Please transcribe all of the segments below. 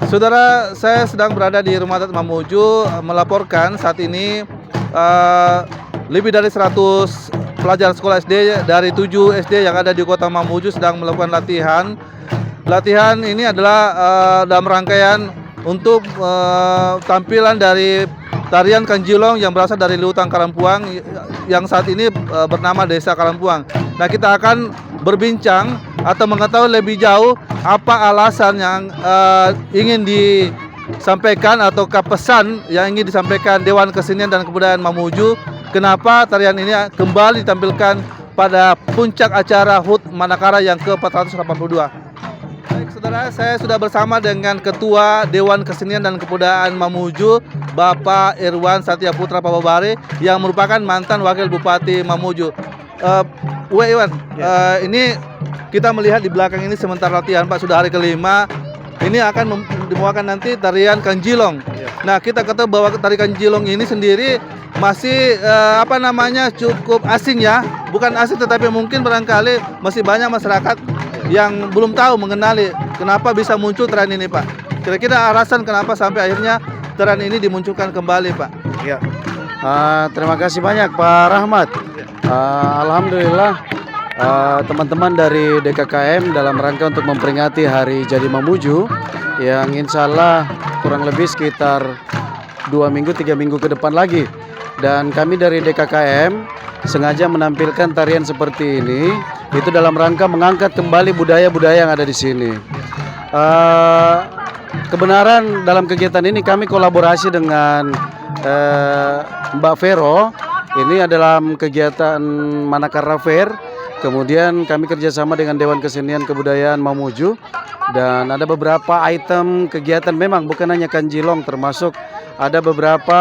Saudara, saya sedang berada di Rumah Adat Mamuju melaporkan saat ini eh, lebih dari 100 pelajar sekolah SD dari 7 SD yang ada di Kota Mamuju sedang melakukan latihan. Latihan ini adalah dalam rangkaian untuk tampilan dari tarian Kanjilong yang berasal dari Luutang Karampuang yang saat ini bernama Desa Karampuang. Nah, kita akan berbincang atau mengetahui lebih jauh apa alasan yang ingin disampaikan atau pesan yang ingin disampaikan Dewan Kesenian dan Kebudayaan Mamuju, kenapa tarian ini kembali ditampilkan pada puncak acara HUT Manakara yang ke-482. Baik saudara, saya sudah bersama dengan Ketua Dewan Kesenian dan Kebudayaan Mamuju, Bapak Irwan Satya Putra Pababare, yang merupakan mantan Wakil Bupati Mamuju. Iwan, ini kita melihat di belakang ini sementara latihan Pak, sudah hari kelima. Ini akan dibawakan nanti tarian Kanjilong. Nah, kita kata bahwa tarian Kanjilong ini sendiri masih cukup asing ya. Bukan asing, tetapi mungkin barangkali masih banyak masyarakat yang belum tahu mengenali kenapa bisa muncul tarian ini, Pak. Kira-kira alasan kenapa sampai akhirnya tarian ini dimunculkan kembali, Pak. Ya. Terima kasih banyak Pak Rahmat. Alhamdulillah teman-teman dari DKKM dalam rangka untuk memperingati Hari Jadi Mamuju yang insya Allah kurang lebih sekitar 3 minggu ke depan lagi. Dan kami dari DKKM sengaja menampilkan tarian seperti ini itu dalam rangka mengangkat kembali budaya-budaya yang ada di sini. Kebenaran dalam kegiatan ini kami kolaborasi dengan Mbak Vero. Ini adalah kegiatan Manakara Fair. Kemudian kami kerjasama dengan Dewan Kesenian Kebudayaan Mamuju. Dan ada beberapa item kegiatan, memang bukan hanya Kanjilong, termasuk ada beberapa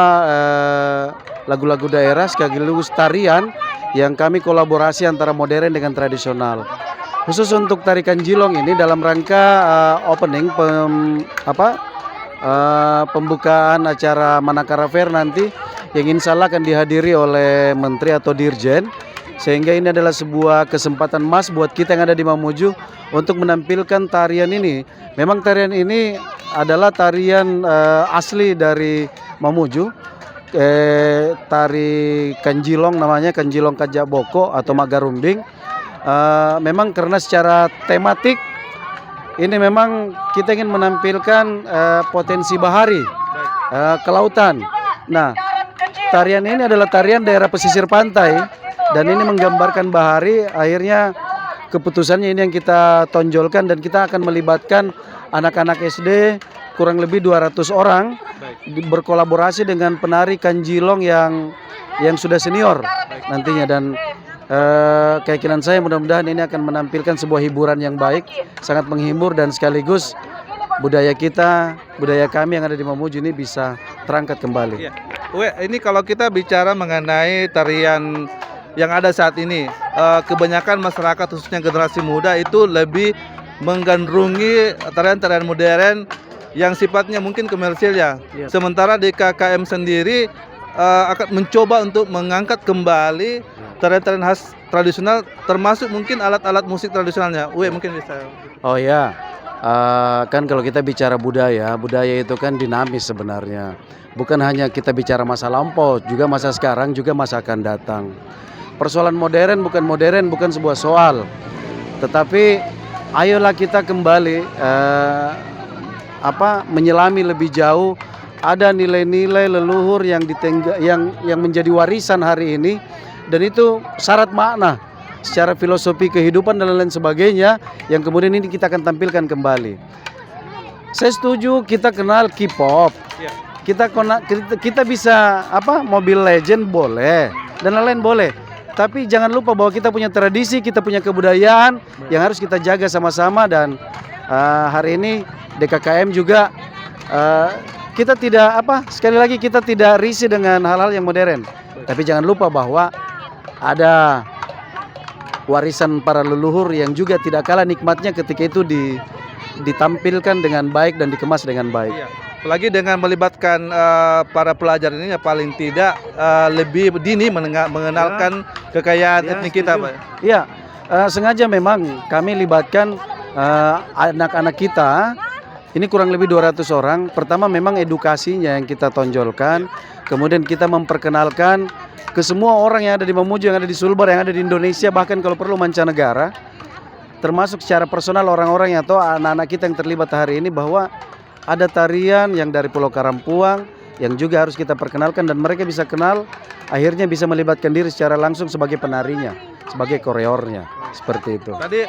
lagu-lagu daerah sekaligus tarian yang kami kolaborasi antara modern dengan tradisional. Khusus untuk tari Kanjilong ini dalam rangka opening pembukaan acara Manakara Fair nanti yang insya Allah akan dihadiri oleh Menteri atau Dirjen, sehingga ini adalah sebuah kesempatan emas buat kita yang ada di Mamuju untuk menampilkan tarian ini. Memang tarian ini adalah tarian asli dari Mamuju, tari Kanjilong, namanya Kanjilong Kajak Boko atau Magarumbing. Memang karena secara tematik ini memang kita ingin menampilkan potensi bahari, kelautan. Nah, tarian ini adalah tarian daerah pesisir pantai dan ini menggambarkan bahari. Akhirnya keputusannya ini yang kita tonjolkan dan kita akan melibatkan anak-anak SD kurang lebih 200 orang berkolaborasi dengan penari Kanjilong yang sudah senior nantinya. Dan keyakinan saya mudah-mudahan ini akan menampilkan sebuah hiburan yang baik, sangat menghibur, dan sekaligus budaya kita, budaya kami yang ada di Mamuju ini bisa terangkat kembali. Ya. Ini kalau kita bicara mengenai tarian yang ada saat ini, kebanyakan masyarakat khususnya generasi muda itu lebih menggandrungi tarian-tarian modern yang sifatnya mungkin komersil ya. Ya. Sementara di KKM sendiri akan mencoba untuk mengangkat kembali tarian-tarian khas tradisional, termasuk mungkin alat-alat musik tradisionalnya. Mungkin bisa. Oh ya, kan kalau kita bicara budaya itu kan dinamis sebenarnya. Bukan hanya kita bicara masa lampau, juga masa sekarang, juga masa akan datang. Persoalan modern bukan sebuah soal. Tetapi ayolah kita kembali menyelami lebih jauh. Ada nilai-nilai leluhur yang menjadi warisan hari ini, dan itu syarat makna secara filosofi kehidupan dan lain sebagainya yang kemudian ini kita akan tampilkan kembali. Saya setuju kita kenal K-pop. Kita bisa Mobile Legend boleh dan lain-lain boleh. Tapi jangan lupa bahwa kita punya tradisi, kita punya kebudayaan yang harus kita jaga sama-sama. Dan hari ini DKKM juga kita tidak sekali lagi kita tidak risih dengan hal-hal yang modern. Tapi jangan lupa bahwa ada warisan para leluhur yang juga tidak kalah nikmatnya ketika itu ditampilkan dengan baik dan dikemas dengan baik. Iya. Apalagi dengan melibatkan para pelajar ini ya, paling tidak lebih dini mengenalkan kekayaan etnik kita, Pak. Iya, sengaja memang kami libatkan anak-anak kita Ini kurang lebih 200 orang. Pertama memang edukasinya yang kita tonjolkan, kemudian kita memperkenalkan ke semua orang yang ada di Mamuju, yang ada di Sulbar, yang ada di Indonesia, bahkan kalau perlu mancanegara, termasuk secara personal orang-orang atau anak-anak kita yang terlibat hari ini, bahwa ada tarian yang dari Pulau Karampuang yang juga harus kita perkenalkan dan mereka bisa kenal, akhirnya bisa melibatkan diri secara langsung sebagai penarinya, sebagai koreornya, seperti itu. Tadi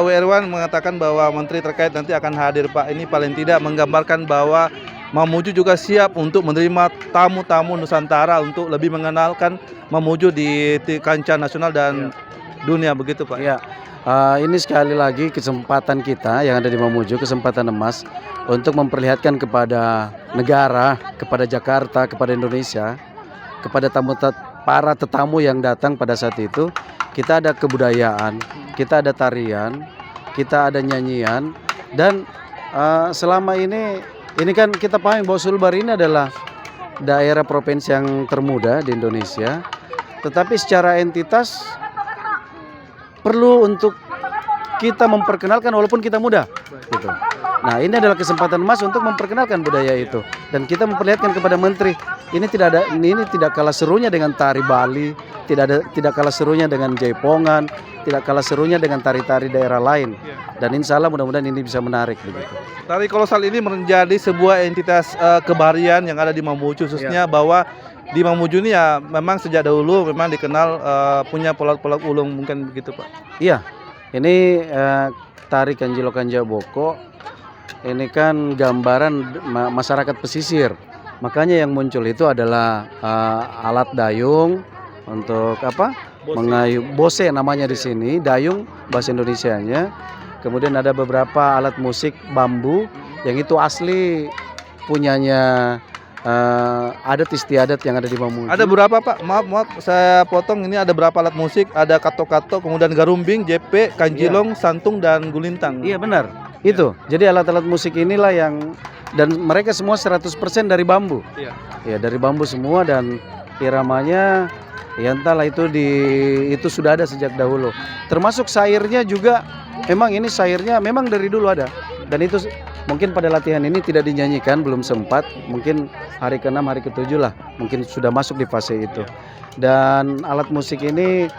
W. Irwan mengatakan bahwa menteri terkait nanti akan hadir Pak. Ini paling tidak menggambarkan bahwa Mamuju juga siap untuk menerima tamu-tamu Nusantara untuk lebih mengenalkan Mamuju di kancah nasional dan dunia, begitu Pak. Ya, ini sekali lagi kesempatan kita yang ada di Mamuju, kesempatan emas untuk memperlihatkan kepada negara, kepada Jakarta, kepada Indonesia, kepada para tetamu yang datang pada saat itu, kita ada kebudayaan, kita ada tarian, kita ada nyanyian, dan selama ini kan kita paham bahwa Sulbar ini adalah daerah provinsi yang termuda di Indonesia, tetapi secara entitas perlu untuk kita memperkenalkan walaupun kita muda, gitu. Nah, ini adalah kesempatan emas untuk memperkenalkan budaya itu, dan kita memperlihatkan kepada menteri ini tidak kalah serunya dengan tari Bali, tidak kalah serunya dengan Jaipongan, tidak kalah serunya dengan tari-tari daerah lain, dan insya Allah mudah-mudahan ini bisa menarik, begitu. Tari kolosal ini menjadi sebuah entitas kebaharian yang ada di Mamuju, khususnya bahwa di Mamuju ini ya memang sejak dahulu memang dikenal punya pola-pola ulung, mungkin begitu Pak. Iya, ini tari Kanjilo Kanja Boko ini kan gambaran masyarakat pesisir. Makanya yang muncul itu adalah alat dayung untuk apa? Mengayuh, bose namanya di sini, dayung bahasa Indonesianya. Kemudian ada beberapa alat musik bambu yang itu asli punyanya adat istiadat yang ada di Mamuju. Ada berapa Pak? Maaf saya potong, ini ada berapa alat musik? Ada kato-kato, kemudian garumbing, jepe, kanjilong, santung, dan gulintang. Iya benar, itu. Jadi alat-alat musik inilah yang, dan mereka semua 100% dari bambu. Iya. Ya, dari bambu semua, dan iramanya ya entahlah itu sudah ada sejak dahulu. Termasuk sairnya juga, memang ini sairnya memang dari dulu ada. Dan itu mungkin pada latihan ini tidak dinyanyikan, belum sempat. Mungkin hari ke-6, hari ke-7 lah, mungkin sudah masuk di fase itu. Dan alat musik ini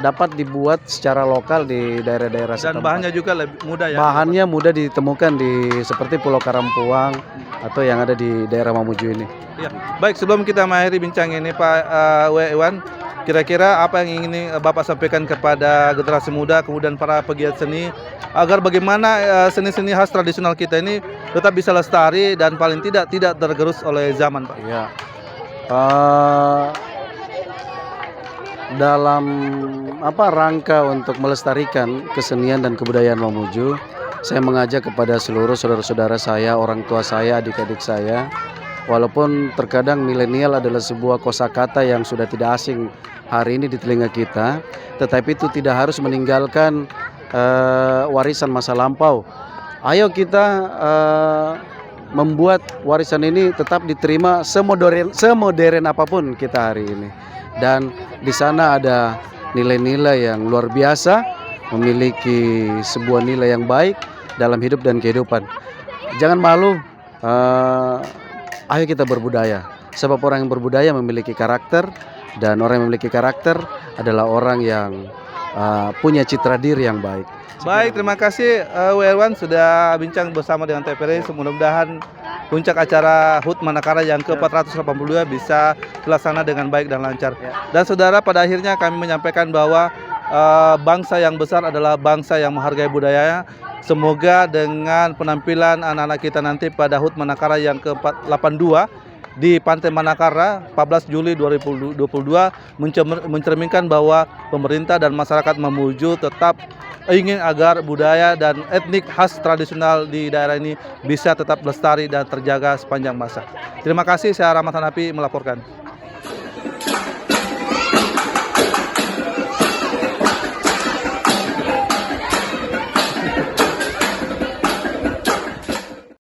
dapat dibuat secara lokal di daerah-daerah setempat. Dan bahannya juga lebih mudah ya. Bahannya mudah ditemukan di seperti Pulau Karampuang atau yang ada di daerah Mamuju ini. Ya. Baik, sebelum kita mengakhiri bincang ini Pak W. Irwan, kira-kira apa yang ingin Bapak sampaikan kepada generasi muda, kemudian para pegiat seni, agar bagaimana seni-seni khas tradisional kita ini tetap bisa lestari dan paling tidak tergerus oleh zaman Pak? Ya. Dalam rangka untuk melestarikan kesenian dan kebudayaan Mamuju, saya mengajak kepada seluruh saudara-saudara saya, orang tua saya, adik-adik saya, walaupun terkadang milenial adalah sebuah kosakata yang sudah tidak asing hari ini di telinga kita, tetapi itu tidak harus meninggalkan warisan masa lampau. Ayo kita membuat warisan ini tetap diterima semodern apapun kita hari ini. Dan di sana ada nilai-nilai yang luar biasa, memiliki sebuah nilai yang baik dalam hidup dan kehidupan. Jangan malu, ayo kita berbudaya. Sebab orang yang berbudaya memiliki karakter, dan orang yang memiliki karakter adalah orang yang punya citra diri yang baik. Baik, terima kasih W. Irwan sudah bincang bersama dengan TVRI. Mudah-mudahan puncak acara HUT Manakara yang ke-482 bisa terlaksana dengan baik dan lancar. Dan saudara, pada akhirnya kami menyampaikan bahwa bangsa yang besar adalah bangsa yang menghargai budayanya. Semoga dengan penampilan anak-anak kita nanti pada HUT Manakara yang ke-482 di Pantai Manakara 14 Juli 2022 mencerminkan bahwa pemerintah dan masyarakat Mamuju tetap ingin agar budaya dan etnik khas tradisional di daerah ini bisa tetap lestari dan terjaga sepanjang masa. Terima kasih, saya Rahmat Hanafi melaporkan.